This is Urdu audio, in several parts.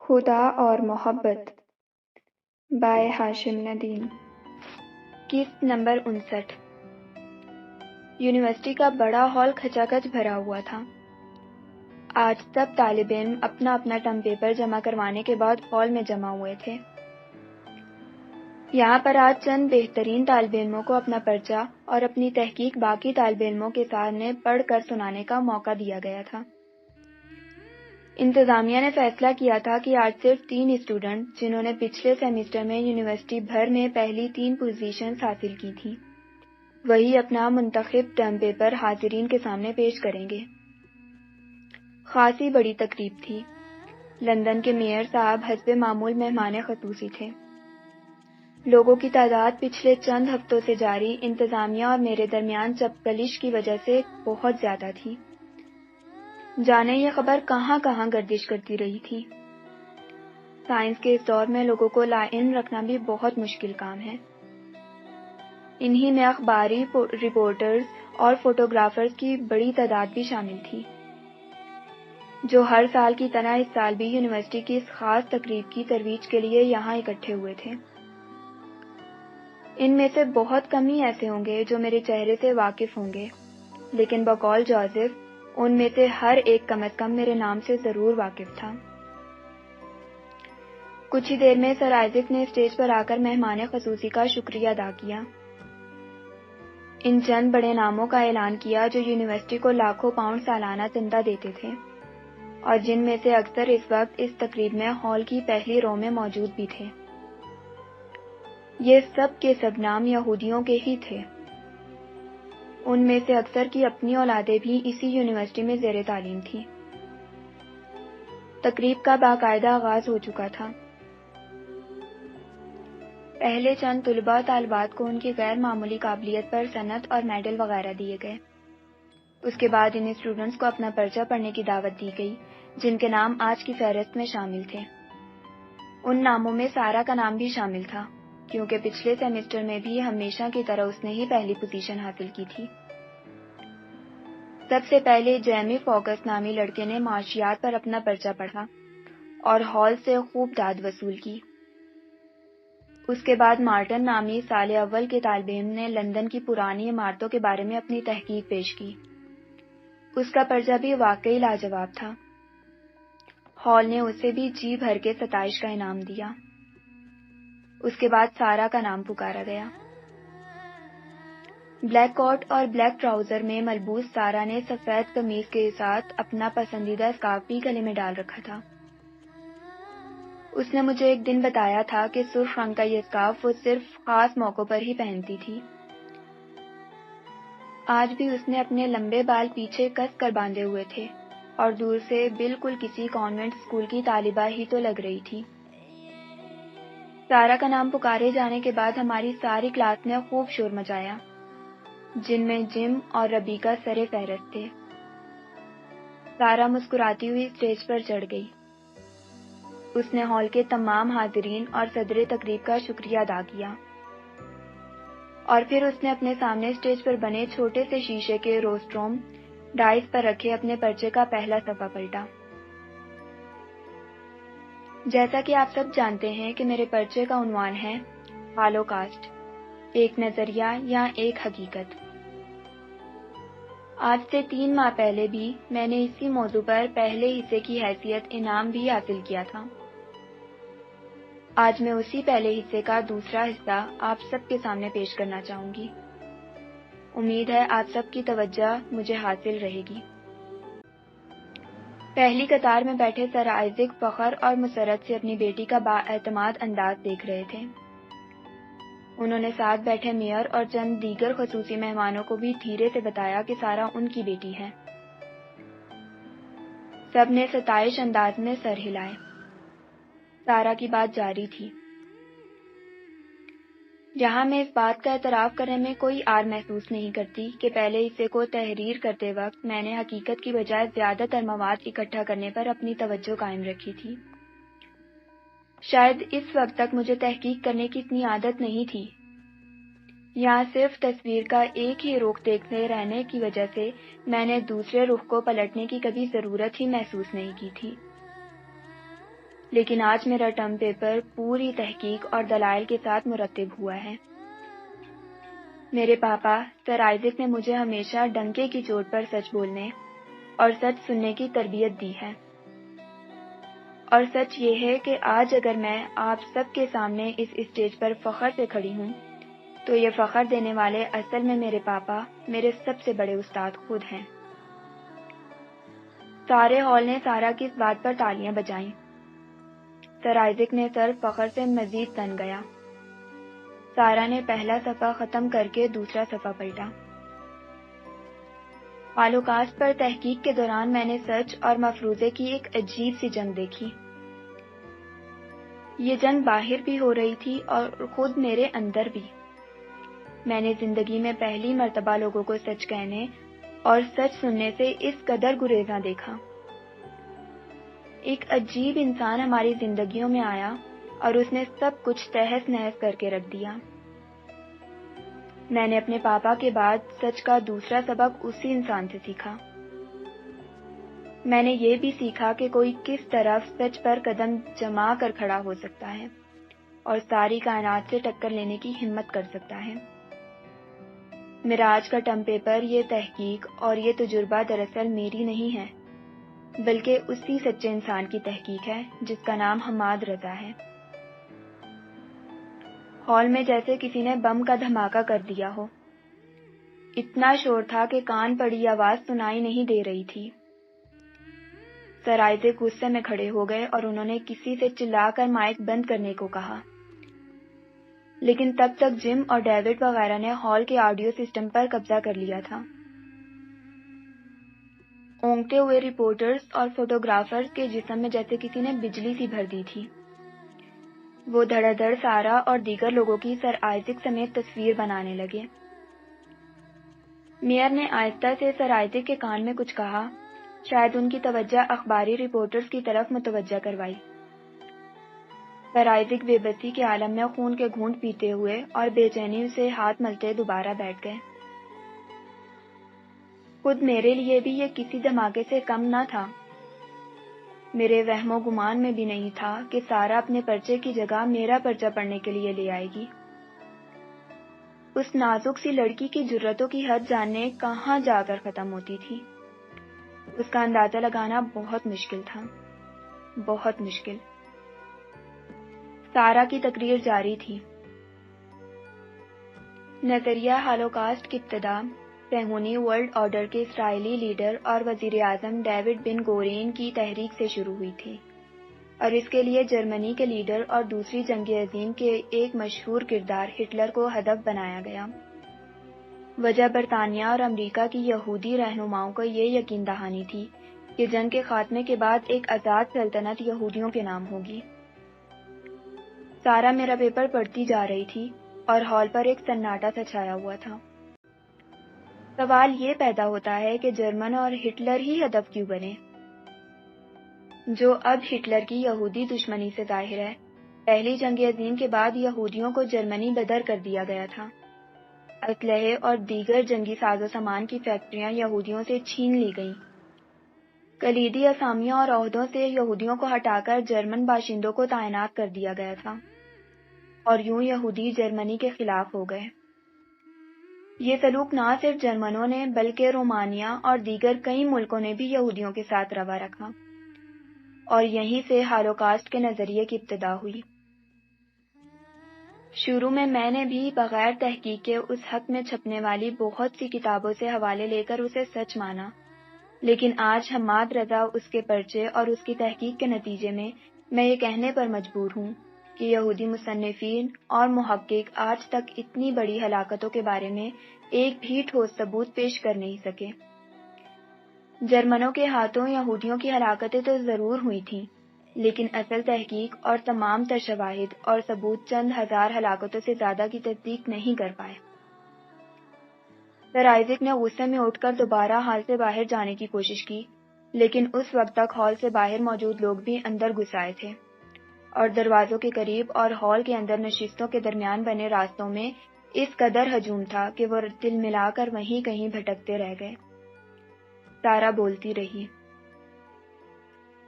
خدا اور محبت بائے ہاشم ندیم۔ قسط نمبر 59۔ یونیورسٹی کا بڑا ہال کھچا کھچ بھرا ہوا تھا۔ آج سب طالب علم اپنا اپنا ٹرم پیپر جمع کروانے کے بعد ہال میں جمع ہوئے تھے۔ یہاں پر آج چند بہترین طالب علموں کو اپنا پرچہ اور اپنی تحقیق باقی طالب علموں کے سامنے پڑھ کر سنانے کا موقع دیا گیا تھا۔ انتظامیہ نے فیصلہ کیا تھا کہ آج صرف 3 اسٹوڈنٹ جنہوں نے پچھلے سیمسٹر میں یونیورسٹی بھر میں پہلی 3 پوزیشنز حاصل کی تھیں، وہی اپنا منتخب ٹرم پیپر حاضرین کے سامنے پیش کریں گے۔ خاصی بڑی تقریب تھی۔ لندن کے میئر صاحب حسب معمول مہمان خصوصی تھے۔ لوگوں کی تعداد پچھلے چند ہفتوں سے جاری انتظامیہ اور میرے درمیان چپقلش کی وجہ سے بہت زیادہ تھی۔ جانے یہ خبر کہاں کہاں گردش کرتی رہی تھی۔ سائنس کے اس دور میں لوگوں کو لا علم رکھنا بھی بہت مشکل کام ہے۔ انہی میں اخباری رپورٹرز اور فوٹوگرافرز کی بڑی تعداد بھی شامل تھی، جو ہر سال کی طرح اس سال بھی یونیورسٹی کی اس خاص تقریب کی ترویج کے لیے یہاں اکٹھے ہوئے تھے۔ ان میں سے بہت کم ہی ایسے ہوں گے جو میرے چہرے سے واقف ہوں گے، لیکن بقول جوزف ان میں سے ہر ایک کم از کم میرے نام سے ضرور واقف تھا۔ کچھ ہی دیر میں سر آئزک نے اسٹیج پر آ کر مہمان خصوصی کا شکریہ ادا کیا۔ ان چند بڑے ناموں کا اعلان کیا جو یونیورسٹی کو لاکھوں پاؤنڈ سالانہ چندہ دیتے تھے، اور جن میں سے اکثر اس وقت اس تقریب میں ہال کی پہلی رو میں موجود بھی تھے۔ یہ سب کے سب نام یہودیوں کے ہی تھے۔ ان میں سے اکثر کی اپنی اولادیں بھی اسی یونیورسٹی میں زیر تعلیم تھیں۔ تقریب کا باقاعدہ آغاز ہو چکا تھا۔ پہلے چند طلباء طالبات کو ان کی غیر معمولی قابلیت پر سند اور میڈل وغیرہ دیے گئے۔ اس کے بعد ان اسٹوڈنٹس کو اپنا پرچہ پڑھنے کی دعوت دی گئی، جن کے نام آج کی فہرست میں شامل تھے۔ ان ناموں میں سارا کا نام بھی شامل تھا، کیونکہ پچھلے سیمسٹر میں بھی ہمیشہ کی طرح اس نے ہی پہلی پوزیشن حاصل کی تھی۔ سب سے پہلے جیمی فوکس نامی لڑکے نے معاشیات پر اپنا پرچہ پڑھا اور ہال سے خوب داد وصول کی۔ اس کے بعد مارٹن نامی سال اول کے طالب علم نے لندن کی پرانی عمارتوں کے بارے میں اپنی تحقیق پیش کی۔ اس کا پرچہ بھی واقعی لاجواب تھا۔ ہال نے اسے بھی جی بھر کے ستائش کا انعام دیا۔ اس کے بعد سارا کا نام پکارا گیا۔ بلیک کوٹ اور بلیک ٹراؤزر میں ملبوس سارا نے سفید قمیض کے ساتھ اپنا پسندیدہ اسکارف بھی گلے میں ڈال رکھا تھا۔ اس نے مجھے ایک دن بتایا تھا کہ سرخ رنگ کا یہ اسکارف وہ صرف خاص موقعوں پر ہی پہنتی تھی۔ آج بھی اس نے اپنے لمبے بال پیچھے کس کر باندھے ہوئے تھے اور دور سے بالکل کسی کانوینٹ اسکول کی طالبہ ہی تو لگ رہی تھی۔ سارا کا نام پکارے جانے کے بعد ہماری ساری کلاس نے خوب شور مچایا، جن میں جم اور ربیکا سرِ فہرست تھے۔ سارا مسکراتی ہوئی اسٹیج پر چڑھ گئی۔ اس نے ہال کے تمام حاضرین اور صدر تقریب کا شکریہ ادا کیا، اور پھر اس نے اپنے سامنے اسٹیج پر بنے چھوٹے سے شیشے کے روسٹروم ڈائس پر رکھے اپنے پرچے کا پہلا صفحہ پلٹا۔ جیسا کہ آپ سب جانتے ہیں کہ میرے پرچے کا عنوان ہے ہالوکاسٹ، ایک نظریہ یا ایک حقیقت۔ آج سے 3 ماہ پہلے بھی میں نے اسی موضوع پر پہلے حصے کی حیثیت انعام بھی حاصل کیا تھا۔ آج میں اسی پہلے حصے کا دوسرا حصہ آپ سب کے سامنے پیش کرنا چاہوں گی۔ امید ہے آپ سب کی توجہ مجھے حاصل رہے گی۔ پہلی قطار میں بیٹھے سر آئزک فخر اور مسرت سے اپنی بیٹی کا بااعتماد انداز دیکھ رہے تھے۔ انہوں نے ساتھ بیٹھے میئر اور چند دیگر خصوصی مہمانوں کو بھی دھیرے سے بتایا کہ سارا ان کی بیٹی ہے۔ سب نے ستائش انداز میں سر ہلائے۔ سارا کی بات جاری تھی۔ جہاں میں اس بات کا اعتراف کرنے میں کوئی عار محسوس نہیں کرتی کہ پہلے حصے کو تحریر کرتے وقت میں نے حقیقت کی بجائے زیادہ تر مواد اکٹھا کرنے پر اپنی توجہ قائم رکھی تھی۔ شاید اس وقت تک مجھے تحقیق کرنے کی اتنی عادت نہیں تھی۔ یہاں صرف تصویر کا ایک ہی رخ دیکھتے رہنے کی وجہ سے میں نے دوسرے رخ کو پلٹنے کی کبھی ضرورت ہی محسوس نہیں کی تھی۔ لیکن آج میرا ٹرم پیپر پوری تحقیق اور دلائل کے ساتھ مرتب ہوا ہے۔ میرے پاپا سر آئزک نے مجھے ہمیشہ ڈنکے کی چوٹ پر سچ بولنے اور سچ سننے کی تربیت دی ہے، اور سچ یہ ہے کہ آج اگر میں آپ سب کے سامنے اس اسٹیج پر فخر سے کھڑی ہوں تو یہ فخر دینے والے اصل میں میرے پاپا، میرے سب سے بڑے استاد خود ہیں۔ سارے ہال نے سارا کی اس بات پر تالیاں بجائیں۔ سر آئزک نے سر فخر سے مزید تن گیا۔ سارا نے پہلا صفحہ ختم کر کے دوسرا صفحہ پلٹا۔ ہالوکاسٹ پر تحقیق کے دوران میں نے سچ اور مفروضے کی ایک عجیب سی جنگ دیکھی۔ یہ جنگ باہر بھی ہو رہی تھی اور خود میرے اندر بھی۔ میں نے زندگی میں پہلی مرتبہ لوگوں کو سچ کہنے اور سچ سننے سے اس قدر گریزاں دیکھا۔ ایک عجیب انسان ہماری زندگیوں میں آیا اور اس نے سب کچھ تہس نہس کر کے رکھ دیا۔ میں نے اپنے پاپا کے بعد سچ کا دوسرا سبق اسی انسان سے سیکھا۔ میں نے یہ بھی سیکھا کہ کوئی کس طرح سچ پر قدم جما کر کھڑا ہو سکتا ہے اور ساری کائنات سے ٹکر لینے کی ہمت کر سکتا ہے۔ میرا آج کا ٹرم پیپر، یہ تحقیق اور یہ تجربہ دراصل میری نہیں ہے، بلکہ اسی سچے انسان کی تحقیق ہے جس کا نام حماد رضا ہے۔ ہال میں جیسے کسی نے بم کا دھماکہ کر دیا ہو۔ اتنا شور تھا کہ کان پڑی آواز سنائی نہیں دے رہی تھی۔ سر آئزک غصے میں کھڑے ہو گئے اور انہوں نے کسی سے چلا کر مائک بند کرنے کو کہا، لیکن تب تک جم اور ڈیوڈ وغیرہ نے ہال کے آڈیو سسٹم پر قبضہ کر لیا تھا۔ اونگتے ہوئے رپورٹرز اور فوٹوگرافرز کے جسم میں جیسے کسی نے بجلی سی بھر دی تھی۔ وہ دھڑا دھڑ سارا اور دیگر لوگوں کی سر آئزک سمیت تصویر بنانے لگے۔ میئر نے آہستہ سے سر آئزک کے کان میں کچھ کہا، شاید ان کی توجہ اخباری رپورٹرز کی طرف متوجہ کروائی۔ سر آئزک بے بسی کے عالم میں خون کے گھونٹ پیتے ہوئے اور بے چینی سے ہاتھ ملتے دوبارہ بیٹھ گئے۔ خود میرے لیے بھی یہ کسی دھماکے سے کم نہ تھا۔ میرے وہم و گمان میں بھی نہیں تھا کہ سارا اپنے پرچے کی جگہ میرا پرچہ پڑھنے کے لیے لے آئے گی۔ اس نازک سی لڑکی کی جرأتوں کی حد جاننے کہاں جا کر ختم ہوتی تھی۔ اس کا اندازہ لگانا بہت مشکل تھا، بہت مشکل۔ سارا کی تقریر جاری تھی۔ نظریہ ہالوکاسٹ کی ابتدا صہیونی ورلڈ آرڈر کے اسرائیلی لیڈر اور وزیر اعظم ڈیوڈ بن گورین کی تحریک سے شروع ہوئی تھی، اور اس کے لیے جرمنی کے لیڈر اور دوسری جنگ عظیم کے ایک مشہور کردار ہٹلر کو ہدف بنایا گیا۔ وجہ برطانیہ اور امریکہ کی یہودی رہنماؤں کو یہ یقین دہانی تھی کہ جنگ کے خاتمے کے بعد ایک آزاد سلطنت یہودیوں کے نام ہوگی۔ سارا میرا پیپر پڑھتی جا رہی تھی اور ہال پر ایک سناٹا سا چھایا ہوا تھا۔ سوال یہ پیدا ہوتا ہے کہ جرمن اور ہٹلر ہی ہدف کیوں بنے؟ جو اب ہٹلر کی یہودی دشمنی سے ظاہر ہے، پہلی جنگ عظیم کے بعد یہودیوں کو جرمنی بدر کر دیا گیا تھا۔ اسلحے اور دیگر جنگی ساز و سامان کی فیکٹریاں یہودیوں سے چھین لی گئیں۔ کلیدی اسامیوں اور عہدوں سے یہودیوں کو ہٹا کر جرمن باشندوں کو تعینات کر دیا گیا تھا، اور یوں یہودی جرمنی کے خلاف ہو گئے۔ یہ سلوک نہ صرف جرمنوں نے بلکہ رومانیہ اور دیگر کئی ملکوں نے بھی یہودیوں کے ساتھ روا رکھا، اور یہیں سے ہالوکاسٹ کے نظریے کی ابتدا ہوئی۔ شروع میں نے بھی بغیر تحقیق کے اس حق میں چھپنے والی بہت سی کتابوں سے حوالے لے کر اسے سچ مانا، لیکن آج حماد رضا، اس کے پرچے اور اس کی تحقیق کے نتیجے میں یہ کہنے پر مجبور ہوں کہ یہودی مصنفین اور محقق آج تک اتنی بڑی ہلاکتوں کے بارے میں ایک بھی ٹھوس ثبوت پیش کر نہیں سکے۔ جرمنوں کے ہاتھوں یہودیوں کی ہلاکتیں تو ضرور ہوئی تھیں، لیکن اصل تحقیق اور تمام تر شواہد اور ثبوت چند ہزار ہلاکتوں سے زیادہ کی تصدیق نہیں کر پائے۔ سر آئزک نے غصے میں اٹھ کر دوبارہ ہال سے باہر جانے کی کوشش کی، لیکن اس وقت تک ہال سے باہر موجود لوگ بھی اندر گھس آئے تھے، اور دروازوں کے قریب اور ہال کے اندر نشستوں کے درمیان بنے راستوں میں اس قدر ہجوم تھا کہ وہ دل ملا کر وہیں کہیں بھٹکتے رہ گئے۔ سارا بولتی رہی،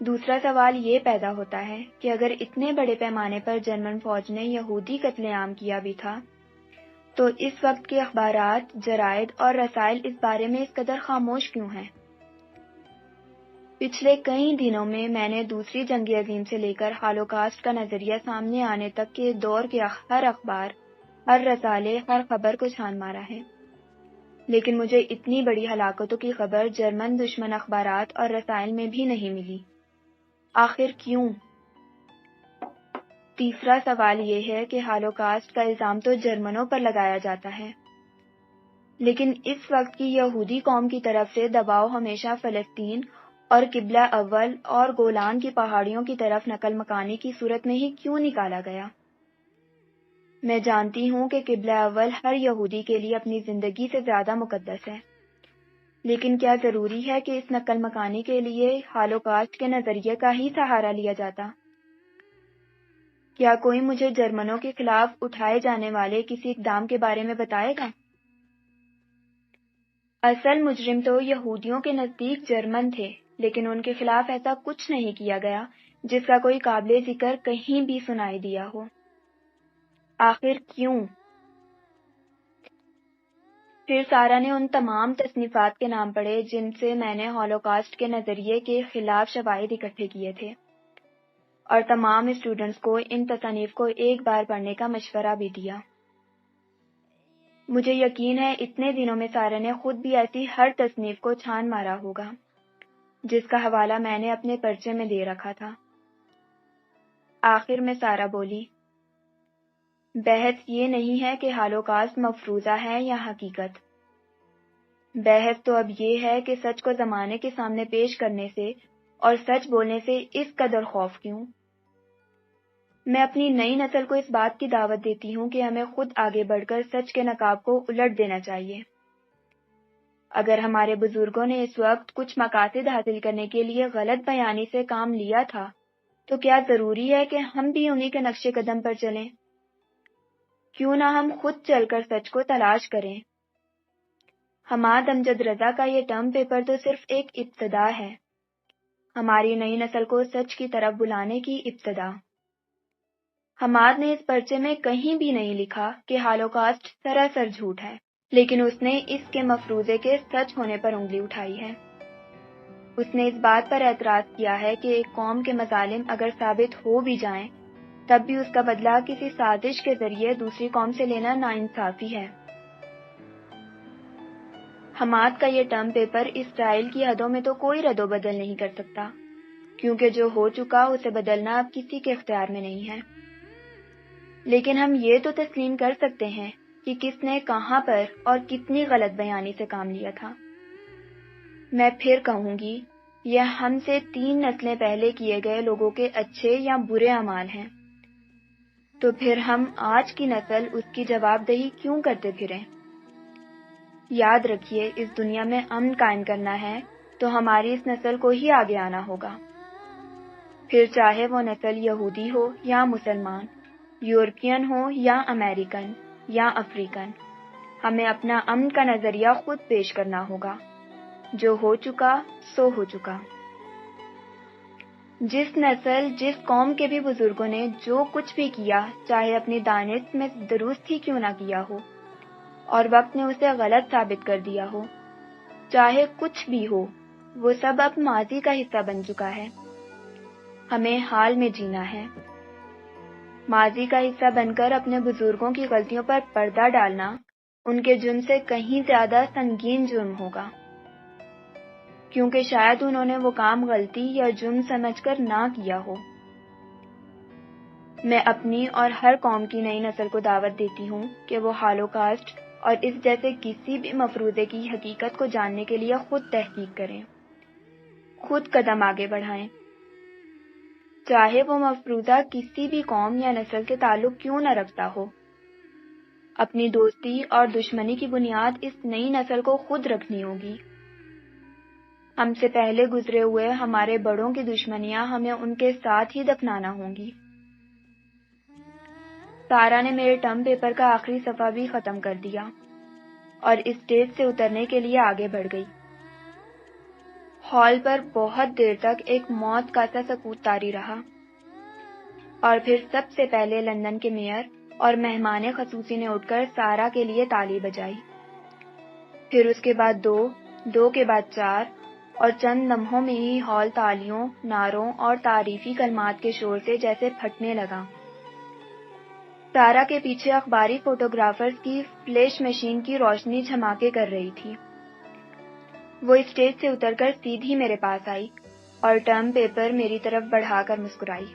دوسرا سوال یہ پیدا ہوتا ہے کہ اگر اتنے بڑے پیمانے پر جرمن فوج نے یہودی قتل عام کیا بھی تھا تو اس وقت کے اخبارات، جرائد اور رسائل اس بارے میں اس قدر خاموش کیوں ہیں؟ پچھلے کئی دنوں میں نے دوسری جنگ عظیم سے لے کر ہالوکاسٹ کا نظریہ سامنے آنے تک کے دور کے ہر اخبار، ہر رسالے، ہر خبر کو چھان مارا ہے، لیکن مجھے اتنی بڑی ہلاکتوں کی خبر جرمن دشمن اخبارات اور رسائل میں بھی نہیں ملی۔ آخر کیوں؟ تیسرا سوال یہ ہے کہ ہالوکاسٹ کا الزام تو جرمنوں پر لگایا جاتا ہے، لیکن اس وقت کی یہودی قوم کی طرف سے دباؤ ہمیشہ فلسطین اور قبلہ اول اور گولان کی پہاڑیوں کی طرف نقل مکانی کی صورت میں ہی کیوں نکالا گیا؟ میں جانتی ہوں کہ قبلہ اول ہر یہودی کے لیے اپنی زندگی سے زیادہ مقدس ہے، لیکن کیا ضروری ہے کہ اس نقل مکانی کے لیے ہالوکاسٹ کے نظریے کا ہی سہارا لیا جاتا؟ کیا کوئی مجھے جرمنوں کے خلاف اٹھائے جانے والے کسی اقدام کے بارے میں بتائے گا؟ اصل مجرم تو یہودیوں کے نزدیک جرمن تھے، لیکن ان کے خلاف ایسا کچھ نہیں کیا گیا جس کا کوئی قابل ذکر کہیں بھی سنائی دیا ہو۔ آخر کیوں؟ پھر سارا نے ان تمام تصنیفات کے نام پڑھے جن سے میں نے ہالوکاسٹ کے نظریے کے خلاف شواہد اکٹھے کیے تھے، اور تمام اسٹوڈنٹس کو ان تصانیف کو ایک بار پڑھنے کا مشورہ بھی دیا۔ مجھے یقین ہے اتنے دنوں میں سارا نے خود بھی ایسی ہر تصنیف کو چھان مارا ہوگا جس کا حوالہ میں نے اپنے پرچے میں دے رکھا تھا۔ آخر میں سارا بولی، بحث یہ نہیں ہے کہ ہالوکاسٹ مفروضہ ہے یا حقیقت، بحث تو اب یہ ہے کہ سچ کو زمانے کے سامنے پیش کرنے سے اور سچ بولنے سے اس قدر خوف کیوں؟ میں اپنی نئی نسل کو اس بات کی دعوت دیتی ہوں کہ ہمیں خود آگے بڑھ کر سچ کے نقاب کو الٹ دینا چاہیے۔ اگر ہمارے بزرگوں نے اس وقت کچھ مقاصد حاصل کرنے کے لیے غلط بیانی سے کام لیا تھا تو کیا ضروری ہے کہ ہم بھی انہی کے نقش قدم پر چلیں؟ کیوں نہ ہم خود چل کر سچ کو تلاش کریں؟ حماد امجد رضا کا یہ ٹرم پیپر تو صرف ایک ابتدا ہے، ہماری نئی نسل کو سچ کی طرف بلانے کی ابتدا۔ حماد نے اس پرچے میں کہیں بھی نہیں لکھا کہ ہالوکاسٹ سراسر جھوٹ ہے، لیکن اس نے اس کے مفروضے کے سچ ہونے پر انگلی اٹھائی ہے۔ اس نے اس بات پر اعتراض کیا ہے کہ ایک قوم کے مظالم اگر ثابت ہو بھی جائیں تب بھی اس کا بدلہ کسی سازش کے ذریعے دوسری قوم سے لینا ناانصافی ہے۔ حماد کا یہ ٹرم پیپر اسرائیل کی حدوں میں تو کوئی رد و بدل نہیں کر سکتا، کیونکہ جو ہو چکا اسے بدلنا اب کسی کے اختیار میں نہیں ہے، لیکن ہم یہ تو تسلیم کر سکتے ہیں کہ کس نے کہاں پر اور کتنی غلط بیانی سے کام لیا تھا۔ میں پھر کہوں گی، یہ ہم سے 3 نسلیں پہلے کیے گئے لوگوں کے اچھے یا برے اعمال ہیں، تو پھر ہم آج کی نسل اس کی جواب دہی کیوں کرتے پھریں؟ یاد رکھیے، اس دنیا میں امن قائم کرنا ہے تو ہماری اس نسل کو ہی آگے آنا ہوگا، پھر چاہے وہ نسل یہودی ہو یا مسلمان، یورپین ہو یا امریکن یا افریقن، ہمیں اپنا امن کا نظریہ خود پیش کرنا ہوگا۔ جو ہو چکا سو ہو چکا۔ جس نسل، جس قوم کے بھی بزرگوں نے جو کچھ بھی کیا، چاہے اپنی دانست میں درست ہی کیوں نہ کیا ہو اور وقت نے اسے غلط ثابت کر دیا ہو، چاہے کچھ بھی ہو، وہ سب اب ماضی کا حصہ بن چکا ہے۔ ہمیں حال میں جینا ہے۔ ماضی کا حصہ بن کر اپنے بزرگوں کی غلطیوں پر پردہ ڈالنا ان کے جرم سے کہیں زیادہ سنگین جرم ہوگا، کیونکہ شاید انہوں نے وہ کام غلطی یا جرم سمجھ کر نہ کیا ہو۔ میں اپنی اور ہر قوم کی نئی نسل کو دعوت دیتی ہوں کہ وہ ہالوکاسٹ اور اس جیسے کسی بھی مفروضے کی حقیقت کو جاننے کے لیے خود تحقیق کریں، خود قدم آگے بڑھائیں، چاہے وہ مفروضہ کسی بھی قوم یا نسل سے تعلق کیوں نہ رکھتا ہو۔ اپنی دوستی اور دشمنی کی بنیاد اس نئی نسل کو خود رکھنی ہوگی۔ ہم سے پہلے گزرے ہوئے ہمارے بڑوں کی دشمنیاں ہمیں ان کے ساتھ ہی دفنانا ہوں گی۔ سارا نے میرے ٹرم پیپر کا آخری صفحہ بھی ختم کر دیا اور اس اسٹیج سے اترنے کے لیے آگے بڑھ گئی۔ ہال پر بہت دیر تک ایک موت کا سا سکوت طاری رہا، اور پھر سب سے پہلے لندن کے میئر اور مہمان خصوصی نے اٹھ کر سارا کے لیے تالی بجائی۔ پھر اس کے بعد دو کے بعد 4، اور چند لمحوں میں ہی ہال تالیوں، نعروں اور تعریفی کلمات کے شور سے جیسے پھٹنے لگا۔ سارا کے پیچھے اخباری فوٹوگرافرز کی فلیش مشین کی روشنی جھماکے کر رہی تھی۔ وہ اسٹیج سے اتر کر سیدھی میرے پاس آئی اور ٹرم پیپر میری طرف بڑھا کر مسکرائی۔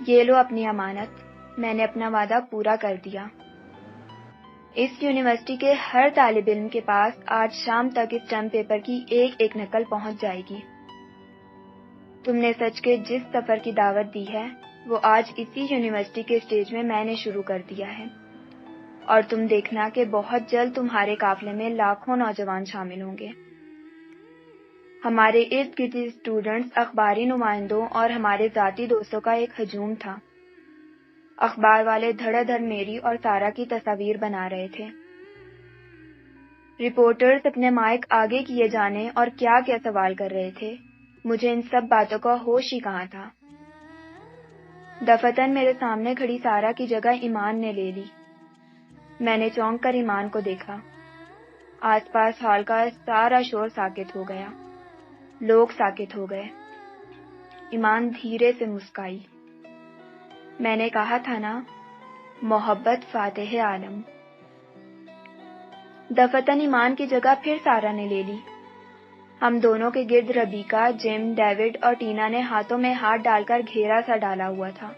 یہ لو اپنی امانت، میں نے اپنا وعدہ پورا کر دیا۔ اس یونیورسٹی کے ہر طالب علم کے پاس آج شام تک اس ٹرم پیپر کی ایک نقل پہنچ جائے گی۔ تم نے سچ کے جس سفر کی دعوت دی ہے وہ آج اسی یونیورسٹی کے اسٹیج میں نے شروع کر دیا ہے، اور تم دیکھنا کہ بہت جلد تمہارے قافلے میں لاکھوں نوجوان شامل ہوں گے۔ ہمارے ارد گرد اسٹوڈنٹس، اخباری نمائندوں اور ہمارے ذاتی دوستوں کا ایک ہجوم تھا۔ اخبار والے دھڑا دھڑ میری اور سارا کی تصاویر بنا رہے تھے۔ رپورٹرز اپنے مائک آگے کیے جانے اور کیا کیا سوال کر رہے تھے، مجھے ان سب باتوں کا ہوش ہی کہاں تھا۔ دفتن میرے سامنے کھڑی سارا کی جگہ ایمان نے لے لی۔ میں نے چونک کر ایمان کو دیکھا۔ آس پاس ہال کا سارا شور ساکت ہو گیا، لوگ ساکت ہو گئے۔ ایمان دھیرے سے مسکرائی۔ میں نے کہا تھا نا، محبت فاتح عالم۔ دفتن ایمان کی جگہ پھر سارا نے لے لی۔ ہم دونوں کے گرد ربیکا، جم، ڈیوڈ اور ٹینا نے ہاتھوں میں ہاتھ ڈال کر گھیرا سا ڈالا ہوا تھا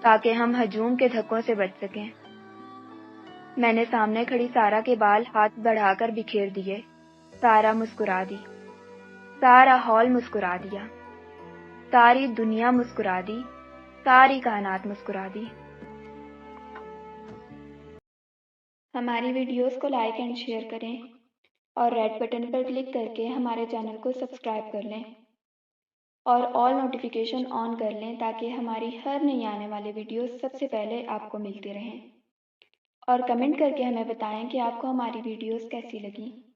تاکہ ہم ہجوم کے دھکوں سے بچ سکیں۔ میں نے سامنے کھڑی سارا کے بال ہاتھ بڑھا کر بکھیر دیے۔ سارا مسکرا دی۔ سارا ہال مسکرا دیا۔ ساری دنیا مسکرا دی۔ ساری کائنات مسکرا دی۔ ہماری ویڈیوز کو لائک اینڈ شیئر کریں اور ریڈ بٹن پر کلک کر کے ہمارے چینل کو سبسکرائب کر لیں اور آل نوٹیفیکیشن آن کر لیں تاکہ ہماری ہر نئی آنے والی ویڈیوز سب سے پہلے آپ کو ملتی رہیں، اور کمنٹ کر کے ہمیں بتائیں کہ آپ کو ہماری ویڈیوز کیسی لگیں۔